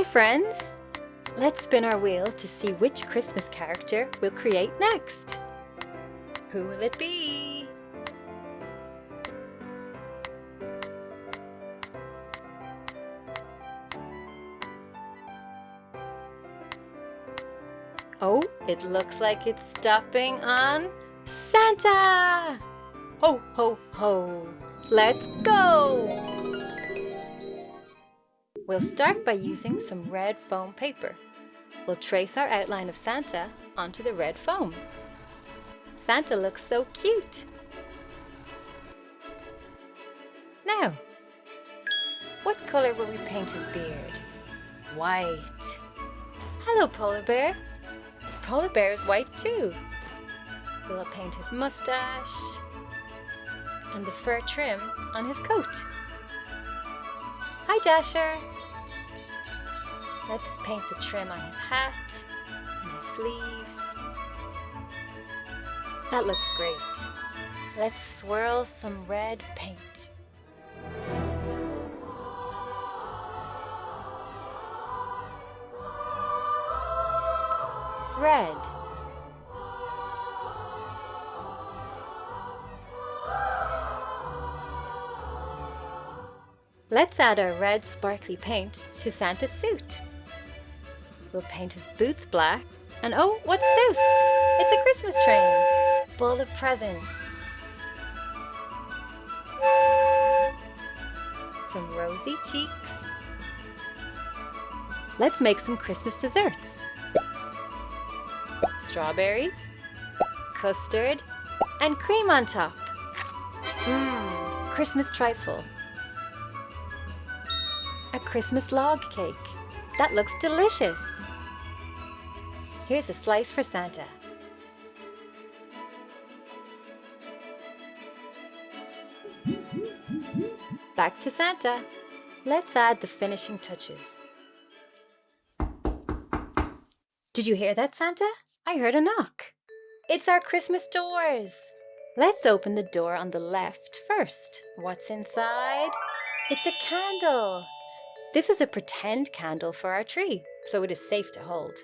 friends! Let's spin our wheel to see which Christmas character we'll create next. Who will it be? Oh, it looks like it's stopping on Santa! Ho, ho, ho! Let's go! We'll start by using some red foam paper. We'll trace our outline of Santa onto the red foam. Santa looks so cute! Now, what color will we paint his beard? White. Hello, Polar Bear. Polar Bear is white too. We'll paint his mustache and the fur trim on his coat. Hi, Dasher. Let's paint the trim on his hat and his sleeves. That looks great. Let's swirl some red paint. Red. Let's add our red sparkly paint to Santa's suit. We'll paint his boots black, and oh, what's this? It's a Christmas train, full of presents. Some rosy cheeks. Let's make some Christmas desserts. Strawberries, custard, and cream on top. Christmas trifle. A Christmas log cake. That looks delicious. Here's a slice for Santa. Back to Santa. Let's add the finishing touches. Did you hear that, Santa? I heard a knock. It's our Christmas doors. Let's open the door on the left first. What's inside? It's a candle. This is a pretend candle for our tree, so it is safe to hold.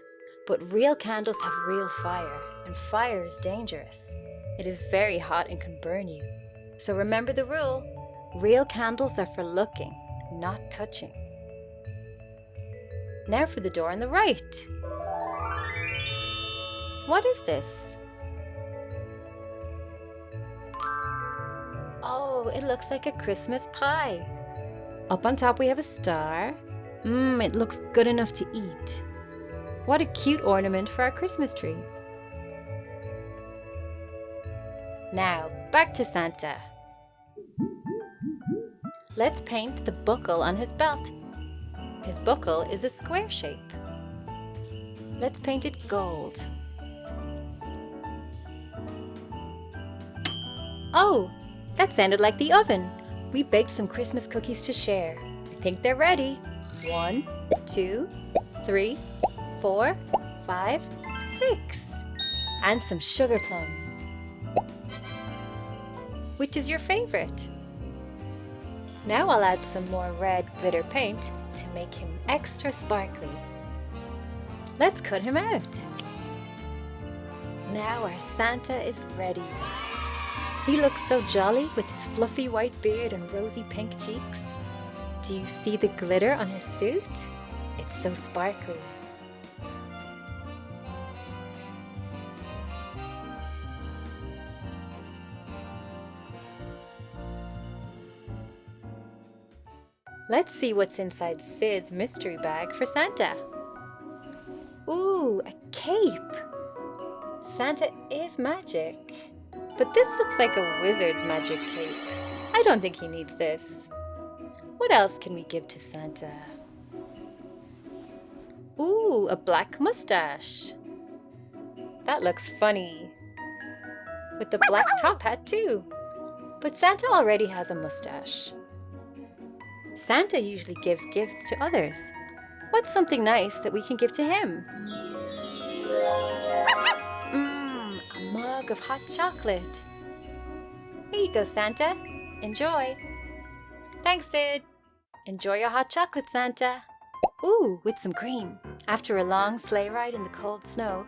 But real candles have real fire, and fire is dangerous. It is very hot and can burn you. So remember the rule, real candles are for looking, not touching. Now for the door on the right. What is this? Oh, it looks like a Christmas pie. Up on top we have a star. It looks good enough to eat. What a cute ornament for our Christmas tree. Now, back to Santa. Let's paint the buckle on his belt. His buckle is a square shape. Let's paint it gold. Oh, that sounded like the oven. We baked some Christmas cookies to share. I think they're ready. 1, 2, 3, 4, 5, 6. And some sugar plums. Which is your favorite? Now I'll add some more red glitter paint to make him extra sparkly. Let's cut him out. Now our Santa is ready. He looks so jolly with his fluffy white beard and rosy pink cheeks. Do you see the glitter on his suit? It's so sparkly. Let's see what's inside Sid's mystery bag for Santa. Ooh, a cape! Santa is magic. But this looks like a wizard's magic cape. I don't think he needs this. What else can we give to Santa? Ooh, a black mustache. That looks funny. With the black top hat too. But Santa already has a mustache. Santa usually gives gifts to others. What's something nice that we can give to him? A mug of hot chocolate. Here you go, Santa. Enjoy. Thanks, Sid. Enjoy your hot chocolate, Santa. Ooh, with some cream. After a long sleigh ride in the cold snow,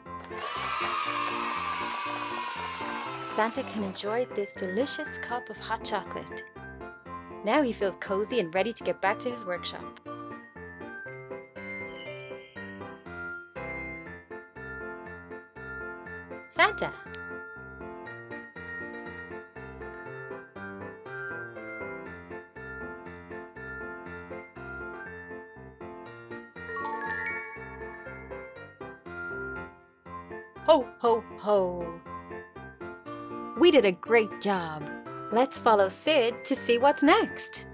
Santa can enjoy this delicious cup of hot chocolate. Now he feels cozy and ready to get back to his workshop. Santa! Ho, ho, ho! We did a great job. Let's follow Sid to see what's next.